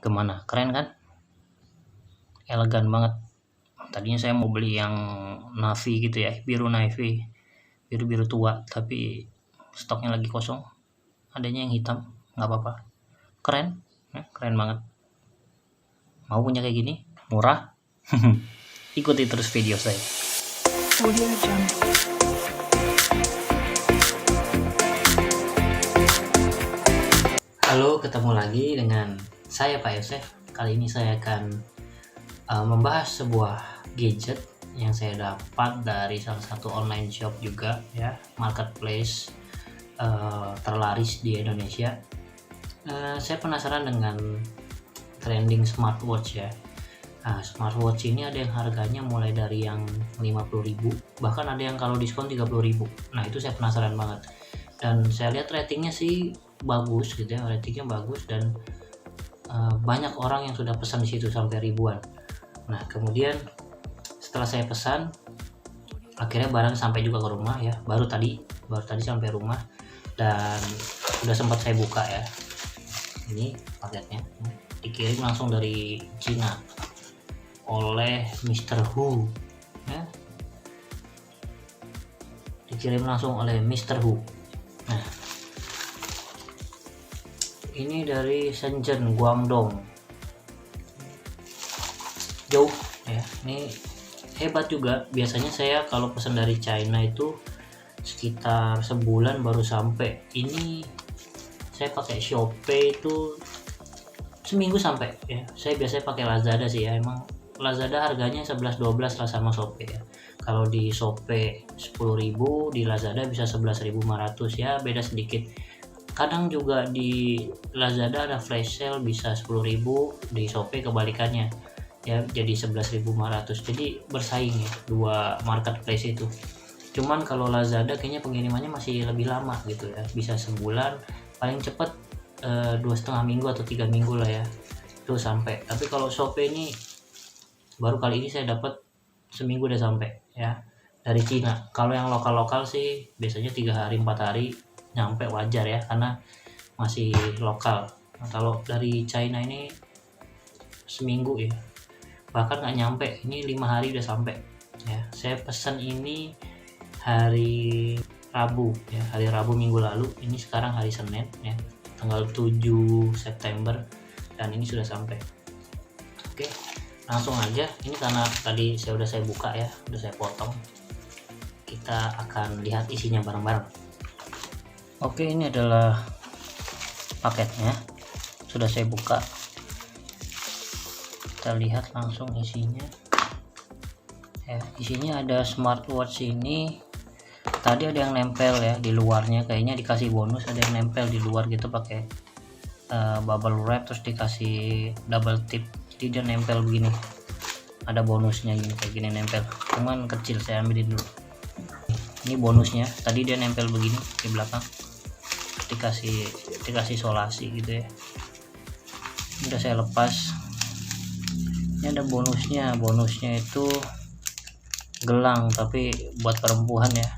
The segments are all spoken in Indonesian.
Gimana, keren kan, elegan banget. Tadinya saya mau beli yang navy gitu ya, biru navy, biru tua, tapi stoknya lagi kosong, adanya yang hitam. Nggak apa-apa, keren ya, keren banget. Mau punya kayak gini, murah. Ikuti terus video saya. Halo, ketemu lagi dengan saya Pak Yosef. Kali ini saya akan membahas sebuah gadget yang saya dapat dari salah satu online shop juga ya, marketplace terlaris di Indonesia. Saya penasaran dengan trending smartwatch ya. Nah, smartwatch ini ada yang harganya mulai dari yang 50.000, bahkan ada yang kalau diskon 30.000. Nah, itu saya penasaran banget. Dan saya lihat ratingnya sih bagus gitu ya, ratingnya bagus, dan banyak orang yang sudah pesan di situ sampai ribuan. Nah, kemudian setelah saya pesan, akhirnya barang sampai juga ke rumah ya, baru tadi sampai rumah, dan udah sempat saya buka ya. Ini paketnya dikirim langsung dari Cina oleh Mr. Hu ya. Dikirim langsung oleh Mr. Hu. Nah, ini dari Shenzhen, Guangdong, jauh ya. Ini hebat juga. Biasanya saya kalau pesan dari China itu sekitar sebulan baru sampai. Ini saya pakai Shopee itu seminggu sampai ya. Saya biasanya pakai Lazada sih ya, emang Lazada harganya 11-12 lah sama Shopee ya. Kalau di Shopee 10.000, di Lazada bisa 11.500 ya, beda sedikit. Kadang juga di Lazada ada flash sale bisa 10.000, di Shopee kebalikannya ya, jadi 11.500. Jadi bersaing ya dua marketplace itu. Cuman kalau Lazada kayaknya pengirimannya masih lebih lama gitu ya, bisa sebulan, paling cepat 2,5 minggu atau 3 minggu lah ya itu sampai. Tapi kalau Shopee ini baru kali ini saya dapat seminggu udah sampai ya, dari Cina. Kalau yang lokal sih biasanya 3 hari 4 hari nyampe, wajar ya karena masih lokal. Nah, kalau dari China ini seminggu ya, bahkan nggak nyampe, ini 5 hari udah sampai ya. Saya pesan ini hari Rabu ya, hari Rabu minggu lalu. Ini sekarang hari Senin ya, tanggal 7 September, dan ini sudah sampai. Oke, langsung aja. Ini karena tadi saya buka ya, udah saya potong, kita akan lihat isinya bareng-bareng. Oke, ini adalah paketnya, sudah saya buka. Kita lihat langsung isinya ya. Isinya ada smartwatch ini. Tadi ada yang nempel ya di luarnya, kayaknya dikasih bonus, ada yang nempel di luar gitu pakai bubble wrap, terus dikasih double tip, jadi dia nempel begini, ada bonusnya gini, kayak gini nempel, cuman kecil. Saya ambilin dulu, ini bonusnya. Tadi dia nempel begini di belakang, dikasih isolasi gitu ya. Udah saya lepas. Ini ada bonusnya itu gelang, tapi buat perempuan ya.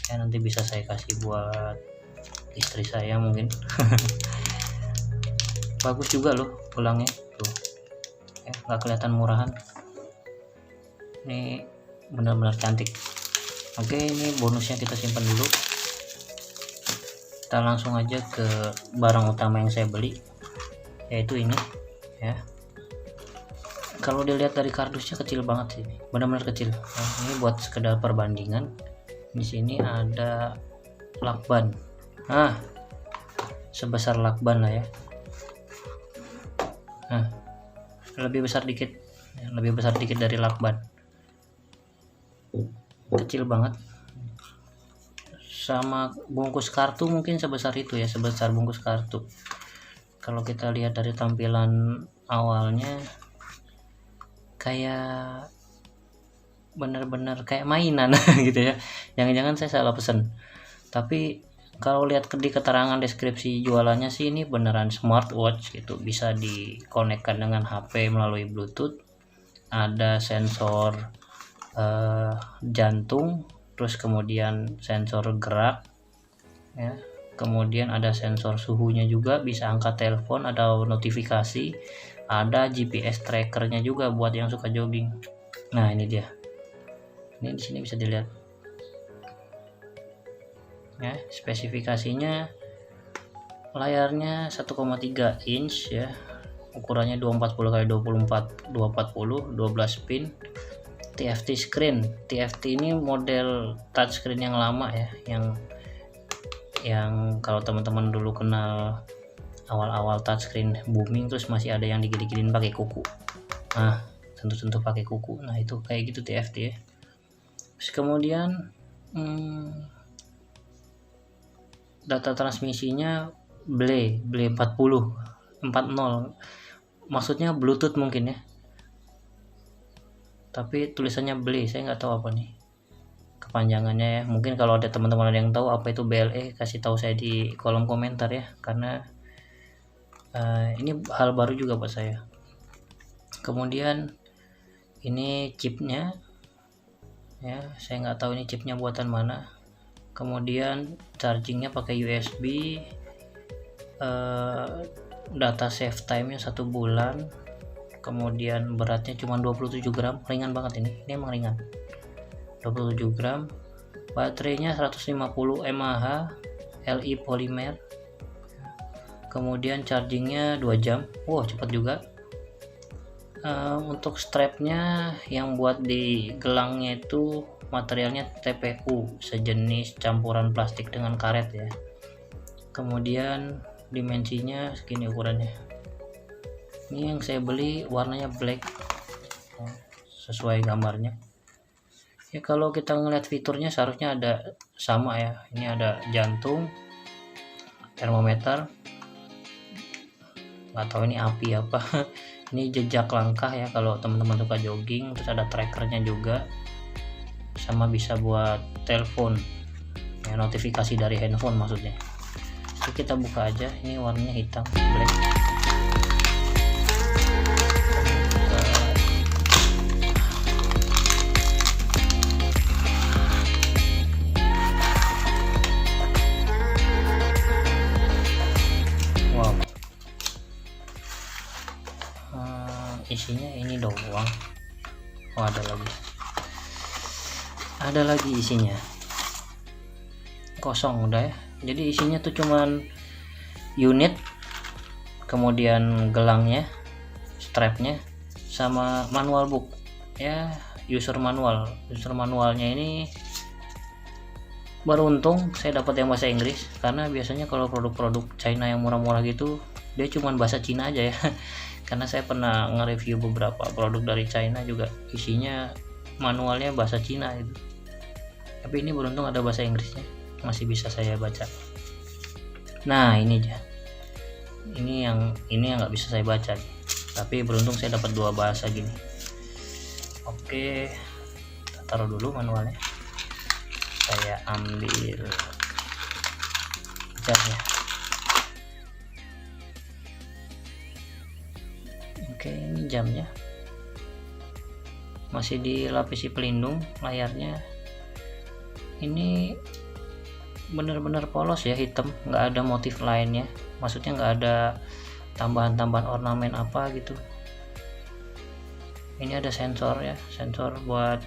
Ya nanti bisa saya kasih buat istri saya mungkin. Bagus juga loh gelangnya tuh ya, nggak kelihatan murahan, ini benar-benar cantik. Oke, ini bonusnya kita simpan dulu. Kita langsung aja ke barang utama yang saya beli, yaitu ini ya. Kalau dilihat dari kardusnya kecil banget sih, benar-benar kecil. Nah, ini buat sekedar perbandingan, di sini ada lakban, sebesar lakban lah ya. Nah, lebih besar dikit dari lakban, kecil banget. Sama bungkus kartu mungkin sebesar itu ya, sebesar bungkus kartu. Kalau kita lihat dari tampilan awalnya, kayak bener-bener kayak mainan gitu ya. Jangan-jangan saya salah pesan. Tapi kalau lihat di keterangan deskripsi jualannya sih, ini beneran smartwatch gitu, bisa dikonekkan dengan HP melalui Bluetooth. Ada sensor jantung, terus kemudian sensor gerak ya, kemudian ada sensor suhunya juga, bisa angkat telepon, ada notifikasi, ada GPS trackernya juga buat yang suka jogging. Nah ini dia, ini di sini bisa dilihat ya, spesifikasinya layarnya 1,3 inch ya, ukurannya 240x24 240 12 pin, TFT screen. TFT ini model touchscreen yang lama ya, yang kalau teman-teman dulu kenal awal-awal touchscreen booming, terus masih ada yang digigit-gigitin pakai kuku, nah sentuh-sentuh pakai kuku, nah itu kayak gitu TFT ya. Terus kemudian data transmisinya BLE 40, maksudnya Bluetooth mungkin ya, tapi tulisannya BLE, saya nggak tahu apa nih kepanjangannya ya. Mungkin kalau ada teman-teman yang tahu apa itu BLE, kasih tahu saya di kolom komentar ya, karena ini hal baru juga buat saya. Kemudian ini chipnya ya, saya nggak tahu ini chipnya buatan mana. Kemudian chargingnya pakai USB, data save time-nya 1 bulan, kemudian beratnya cuma 27 gram, ringan banget ini emang ringan, 27 gram, baterainya 150 mAh Li polymer, kemudian chargingnya 2 jam, wow cepat juga. Untuk strapnya yang buat di gelangnya itu materialnya TPU, sejenis campuran plastik dengan karet ya. Kemudian dimensinya segini ukurannya. Ini yang saya beli warnanya black sesuai gambarnya ya. Kalau kita ngeliat fiturnya seharusnya ada sama ya, ini ada jantung, termometer, nggak tahu ini api apa ini jejak langkah ya kalau teman-teman suka jogging, terus ada trackernya juga, sama bisa buat telepon ya, notifikasi dari handphone maksudnya. Jadi kita buka aja, ini warnanya hitam black. Wow, isinya ini doang. Oh ada lagi isinya, kosong udah ya. Jadi isinya tuh cuman unit, kemudian gelangnya, strapnya, sama manual book ya, user manualnya ini beruntung saya dapat yang bahasa Inggris, karena biasanya kalau produk-produk China yang murah-murah gitu dia cuman bahasa Cina aja ya karena saya pernah nge-review beberapa produk dari China juga isinya manualnya bahasa Cina itu, tapi ini beruntung ada bahasa Inggrisnya, masih bisa saya baca. Nah ini aja, ini yang nggak bisa saya baca, tapi beruntung saya dapat 2 bahasa gini. Oke, kita taruh dulu manualnya, saya ambil jamnya. Oke, ini jamnya masih dilapisi pelindung. Layarnya ini bener-bener polos ya, hitam, nggak ada motif lainnya, maksudnya nggak ada tambahan-tambahan ornamen apa gitu. Ini ada sensor ya, sensor buat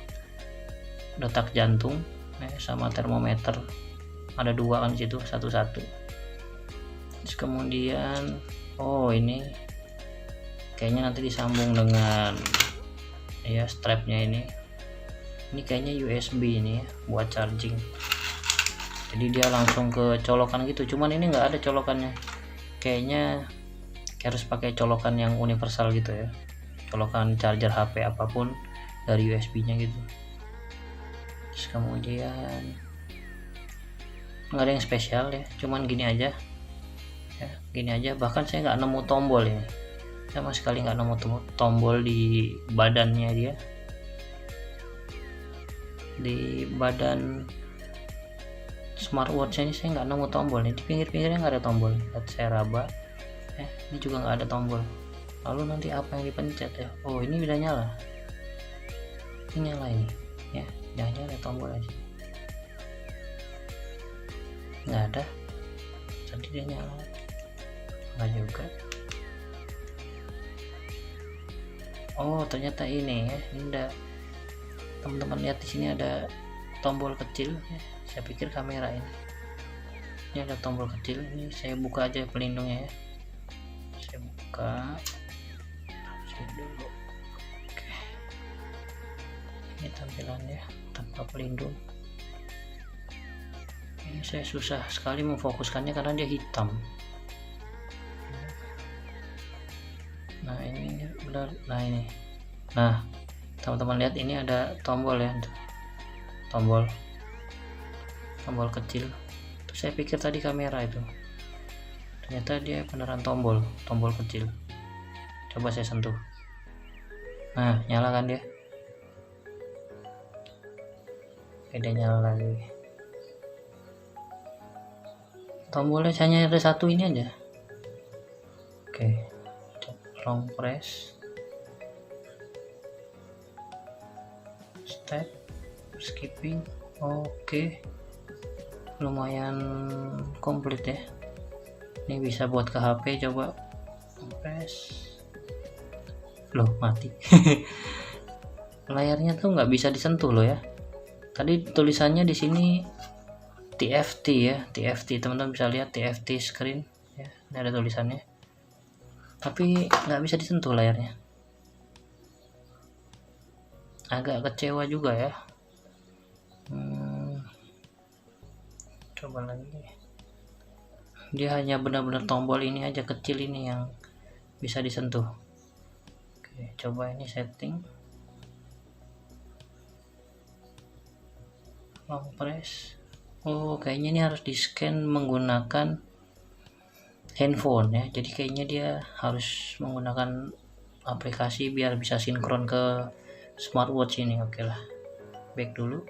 detak jantung sama termometer, ada 2 kan situ, satu-satu. Terus kemudian ini kayaknya nanti disambung dengan ya strapnya ini kayaknya USB ini ya, buat charging. Jadi dia langsung ke colokan gitu, cuman ini nggak ada colokannya, kayaknya harus pakai colokan yang universal gitu ya, colokan charger HP apapun dari USB nya gitu. Terus kemudian nggak ada yang spesial ya, cuman gini aja ya, gini aja. Bahkan saya nggak nemu tombol ini, sama sekali nggak nemu tombol di badannya dia, di badan smartwatch ini saya nggak nemu tombol nih, di pinggir-pinggirnya nggak ada tombol. Lihat saya raba, ini juga nggak ada tombol. Lalu nanti apa yang dipencet ya? Oh ini udah nyala, ini nyala ini ya, jangan ada tombol aja, nggak ada. tadi dia nyala enggak juga. Oh ternyata ini ya, ini ada, teman-teman lihat di sini ada tombol kecil ya. Saya pikir kamera ini ada tombol kecil. Ini saya buka aja pelindungnya ya, saya buka dulu. Oke, ini tampilannya tanpa pelindung. Ini saya susah sekali memfokuskannya karena dia hitam. Nah ini benar. Nah ini, nah teman-teman lihat ini ada tombol ya, tombol kecil. Terus saya pikir tadi kamera itu, ternyata dia beneran tombol kecil. Coba saya sentuh, nah nyala kan dia. Oke, dia nyala lagi. Tombolnya hanya ada satu ini aja. Oke, long press, step, skipping. Oke, lumayan komplit ya. Ini bisa buat ke HP. Coba press, loh mati. Layarnya tuh nggak bisa disentuh loh ya. Tadi tulisannya di sini TFT ya, TFT, teman-teman bisa lihat TFT screen ya, ini ada tulisannya, tapi nggak bisa disentuh layarnya. Agak kecewa juga ya. Coba lagi, dia hanya benar-benar tombol ini aja kecil ini yang bisa disentuh. Oke, coba ini setting, long press. Oh kayaknya ini harus di scan menggunakan handphone ya, jadi kayaknya dia harus menggunakan aplikasi biar bisa sinkron ke smartwatch ini. Oke lah, back dulu.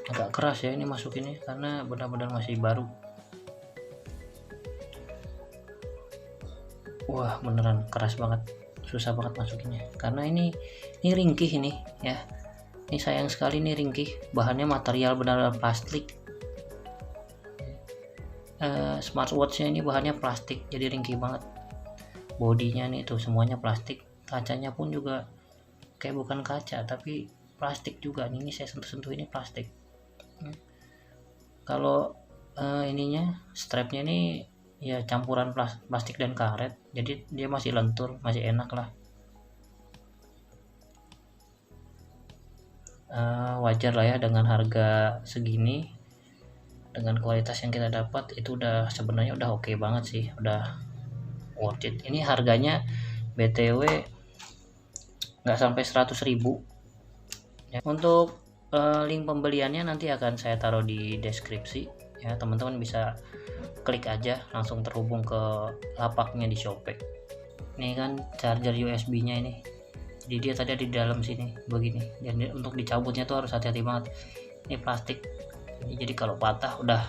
Agak keras ya ini masuk ini karena benar-benar masih baru. Wah beneran keras banget, susah banget masukinnya karena ini ringkih ini ya. Ini sayang sekali, ini ringkih, bahannya material benar-benar plastik. Smartwatchnya ini bahannya plastik, jadi ringkih banget. Bodinya nih tuh semuanya plastik, kacanya pun juga kayak bukan kaca tapi plastik juga. Ini saya sentuh-sentuh ini plastik. Kalau ininya strapnya ini ya campuran plastik dan karet, jadi dia masih lentur, masih enak lah. Wajar lah ya dengan harga segini, dengan kualitas yang kita dapat itu udah sebenarnya udah oke banget sih, udah worth it. Ini harganya BTW nggak sampai 100.000 ya. Untuk link pembeliannya nanti akan saya taruh di deskripsi ya, teman-teman bisa klik aja langsung terhubung ke lapaknya di Shopee. Ini kan charger USB nya ini, jadi dia tadi ada di dalam sini begini, dan untuk dicabutnya tuh harus hati-hati banget. Ini plastik, jadi kalau patah udah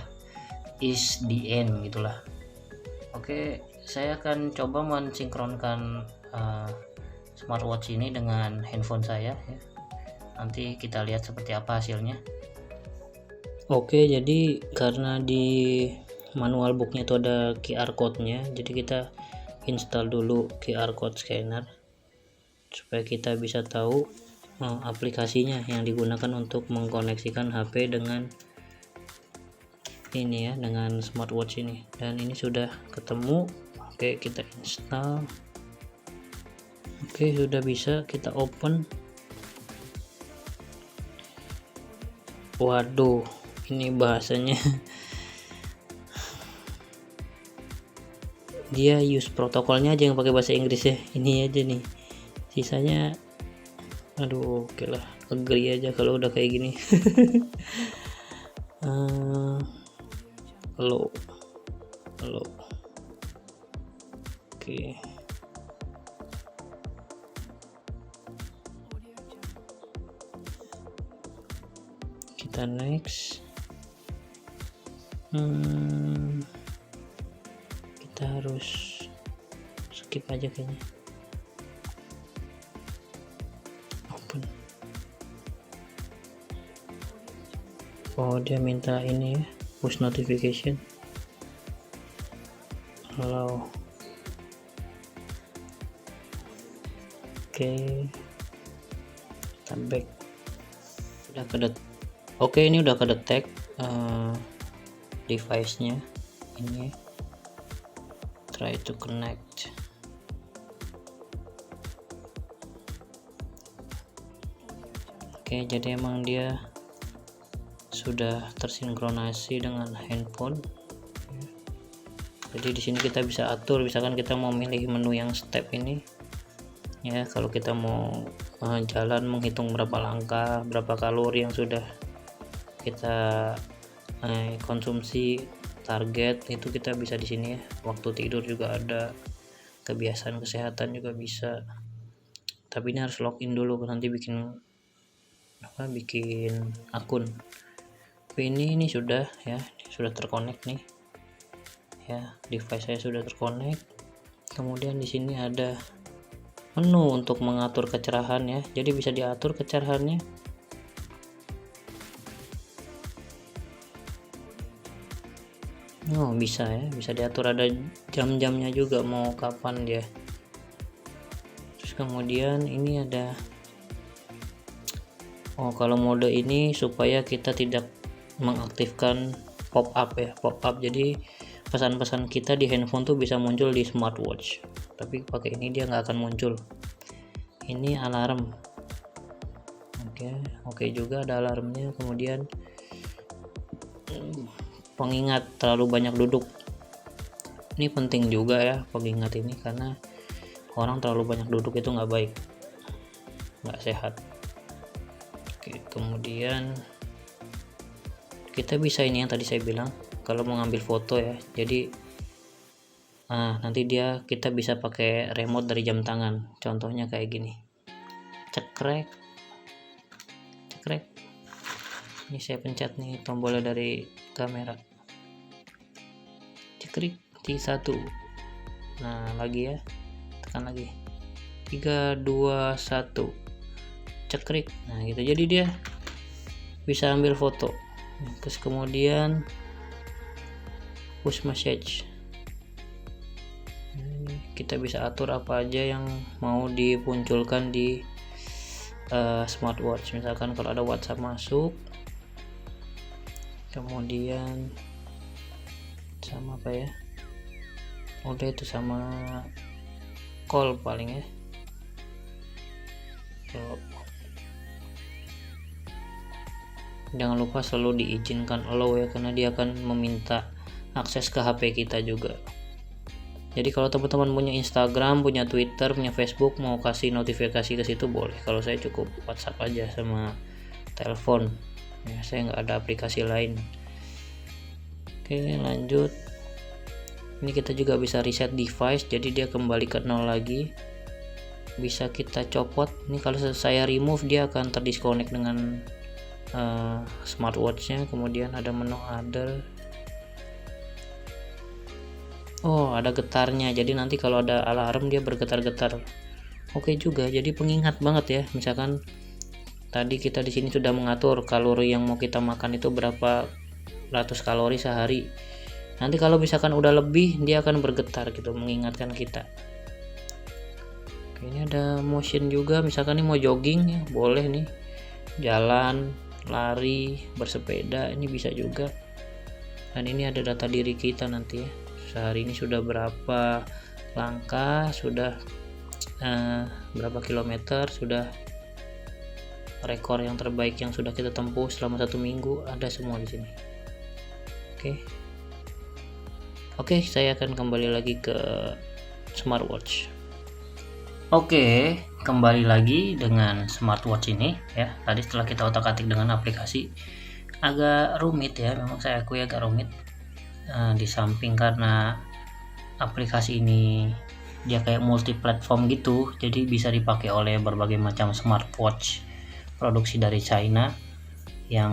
is the end gitulah. Oke, saya akan coba mensinkronkan smartwatch ini dengan handphone saya ya. Nanti kita lihat seperti apa hasilnya. Oke, jadi karena di manual booknya itu ada QR code-nya, jadi kita install dulu QR code scanner supaya kita bisa tahu aplikasinya yang digunakan untuk mengkoneksikan HP dengan ini ya, dengan smartwatch ini. Dan ini sudah ketemu. Oke, kita install. Oke, sudah bisa, kita open. Waduh, ini bahasanya dia use protokolnya aja yang pakai bahasa Inggris ya, ini aja nih, sisanya aduh. Oke lah, agree aja kalau udah kayak gini. Halo, oke. Kita next. Kita harus skip aja kayaknya. Oh, dia minta ini ya, push notification. Halo. Oke, kita back. Udah Oke, ini udah kedetek device-nya. Ini try to connect. Oke, jadi emang dia sudah tersinkronasi dengan handphone. Jadi di sini kita bisa atur, misalkan kita mau milih menu yang step ini ya, kalau kita mau jalan menghitung berapa langkah, berapa kalori yang sudah kita konsumsi, target itu kita bisa di sini ya. Waktu tidur juga ada, kebiasaan kesehatan juga bisa, tapi ini harus login dulu, nanti bikin akun. Tapi ini sudah ya, sudah terkonek nih ya, device saya sudah terkonek. Kemudian di sini ada menu untuk mengatur kecerahan ya, jadi bisa diatur kecerahannya. Oh, bisa ya, bisa diatur, ada jam-jamnya juga mau kapan dia. Terus kemudian ini ada kalau mode ini supaya kita tidak mengaktifkan pop up ya, jadi pesan-pesan kita di handphone tuh bisa muncul di smartwatch, tapi pakai ini dia nggak akan muncul. Ini alarm. Oke juga ada alarmnya. Kemudian pengingat terlalu banyak duduk, ini penting juga ya pengingat ini, karena orang terlalu banyak duduk itu nggak baik, nggak sehat. Oke, kemudian kita bisa ini yang tadi saya bilang, kalau mau ngambil foto ya, jadi nanti kita bisa pakai remote dari jam tangan, contohnya kayak gini, cekrek. Ini saya pencet nih tombolnya dari kamera, cekrik T1, nah lagi ya, tekan lagi 3 2 1 cekrik, nah gitu, jadi dia bisa ambil foto. Terus kemudian push message, kita bisa atur apa aja yang mau dimunculkan di smartwatch. Misalkan kalau ada WhatsApp masuk, kemudian sama apa ya, udah itu sama call paling ya. Jangan lupa selalu diizinkan allow ya, karena dia akan meminta akses ke HP kita juga. Jadi kalau teman-teman punya Instagram, punya Twitter, punya Facebook, mau kasih notifikasi ke situ boleh. Kalau saya cukup WhatsApp aja sama telepon ya, saya nggak ada aplikasi lain. Oke, lanjut. Ini kita juga bisa reset device, jadi dia kembali ke 0 lagi. Bisa kita copot. Ini kalau saya remove dia akan terdisconnect dengan smartwatchnya. Kemudian ada menu other. Ada getarnya, jadi nanti kalau ada alarm dia bergetar-getar. Oke juga, jadi pengingat banget ya. Misalkan tadi kita di sini sudah mengatur kalori yang mau kita makan itu berapa ratus kalori sehari. Nanti kalau misalkan udah lebih, dia akan bergetar gitu, mengingatkan kita. Oke, ini ada motion juga, misalkan ini mau jogging ya, boleh nih, jalan, lari, bersepeda, ini bisa juga. Dan ini ada data diri kita nanti ya, sehari ini sudah berapa langkah, sudah berapa kilometer, sudah rekor yang terbaik yang sudah kita tempuh selama 1 minggu, ada semua di sini. Oke, saya akan kembali lagi ke smartwatch. Oke, kembali lagi dengan smartwatch ini ya. Tadi setelah kita otak-atik dengan aplikasi, agak rumit ya, memang saya akui agak rumit. Di samping karena aplikasi ini dia kayak multi platform gitu, jadi bisa dipakai oleh berbagai macam smartwatch produksi dari China yang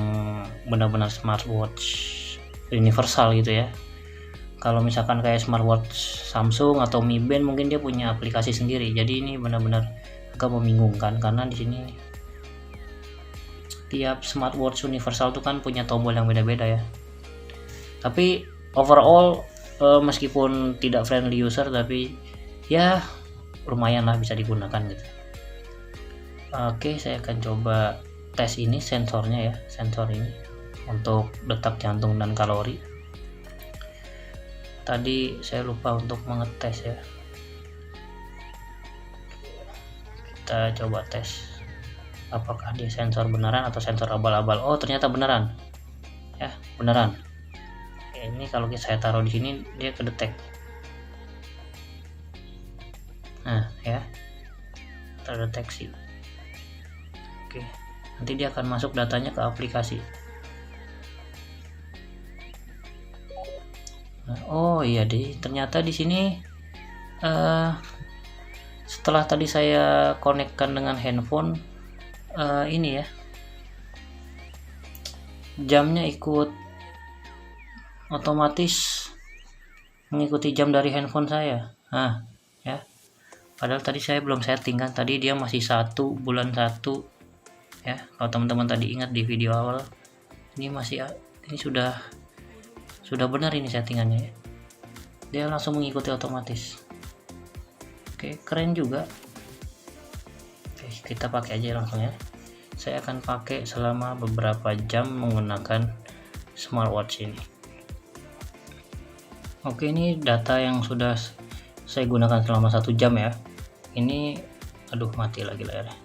benar-benar smartwatch universal gitu ya. Kalau misalkan kayak smartwatch Samsung atau Mi Band mungkin dia punya aplikasi sendiri, jadi ini benar-benar agak membingungkan karena di sini tiap smartwatch universal itu kan punya tombol yang beda-beda ya. Tapi overall meskipun tidak friendly user, tapi ya lumayan lah bisa digunakan gitu. Oke, saya akan coba tes ini sensornya ya, sensor ini untuk detak jantung dan kalori. Tadi saya lupa untuk mengetes ya. Kita coba tes apakah dia sensor beneran atau sensor abal-abal. Oh, ternyata beneran ya, beneran. Ini kalau saya taruh di sini dia kedetek. Nah ya, terdeteksi. Oke, nanti dia akan masuk datanya ke aplikasi. Nah, oh iya deh, ternyata di sini setelah tadi saya konekkan dengan handphone, ini ya, jamnya ikut otomatis mengikuti jam dari handphone saya. Nah ya, padahal tadi saya belum setting kan, tadi dia masih 1 bulan 1 ya. Kalau teman-teman tadi ingat di video awal, ini masih, ini sudah benar ini settingannya ya. Dia langsung mengikuti otomatis. Oke, keren juga. Oke, kita pakai aja langsung ya. Saya akan pakai selama beberapa jam menggunakan smartwatch ini. Oke, ini data yang sudah saya gunakan selama 1 jam ya. Ini, aduh mati lagi layarnya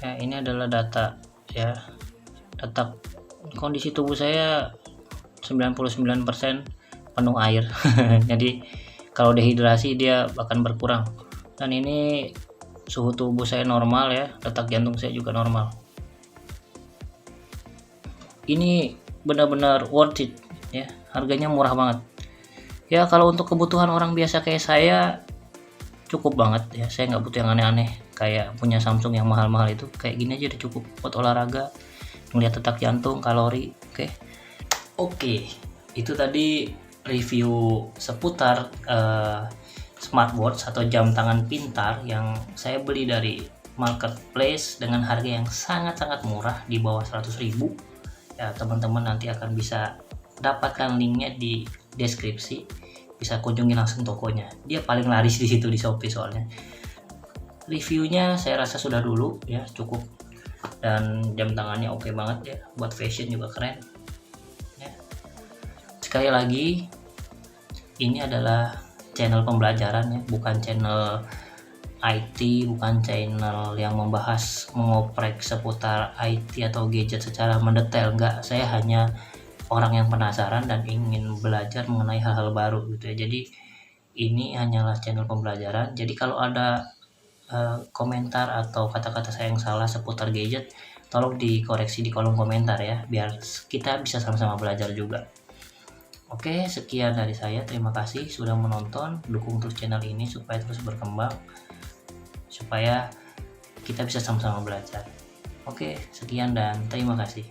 ya. Ini adalah data ya, detak kondisi tubuh saya 99% penuh air. Jadi kalau dehidrasi dia akan berkurang. Dan ini suhu tubuh saya normal ya, detak jantung saya juga normal. Ini benar-benar worth it ya, harganya murah banget ya. Kalau untuk kebutuhan orang biasa kayak saya cukup banget ya. Saya nggak butuh yang aneh-aneh kayak punya Samsung yang mahal-mahal itu. Kayak gini aja udah cukup buat olahraga, melihat detak jantung, kalori. Oke, itu tadi review seputar smartwatch atau jam tangan pintar yang saya beli dari marketplace dengan harga yang sangat-sangat murah, di bawah 100.000 ya. Teman-teman nanti akan bisa dapatkan linknya di deskripsi, bisa kunjungi langsung tokonya. Dia paling laris di situ, di Shopee soalnya. Reviewnya saya rasa sudah dulu ya, cukup. Dan jam tangannya oke banget ya, buat fashion juga keren. Sekali lagi, ini adalah channel pembelajaran ya, bukan channel IT, bukan channel yang membahas mengoprek seputar IT atau gadget secara mendetail. Enggak, saya hanya orang yang penasaran dan ingin belajar mengenai hal-hal baru gitu ya. Jadi ini hanyalah channel pembelajaran. Jadi kalau ada komentar atau kata-kata saya yang salah seputar gadget, tolong dikoreksi di kolom komentar ya, biar kita bisa sama-sama belajar juga. Oke, sekian dari saya. Terima kasih sudah menonton. Dukung terus channel ini supaya terus berkembang, supaya kita bisa sama-sama belajar. Oke, sekian dan terima kasih.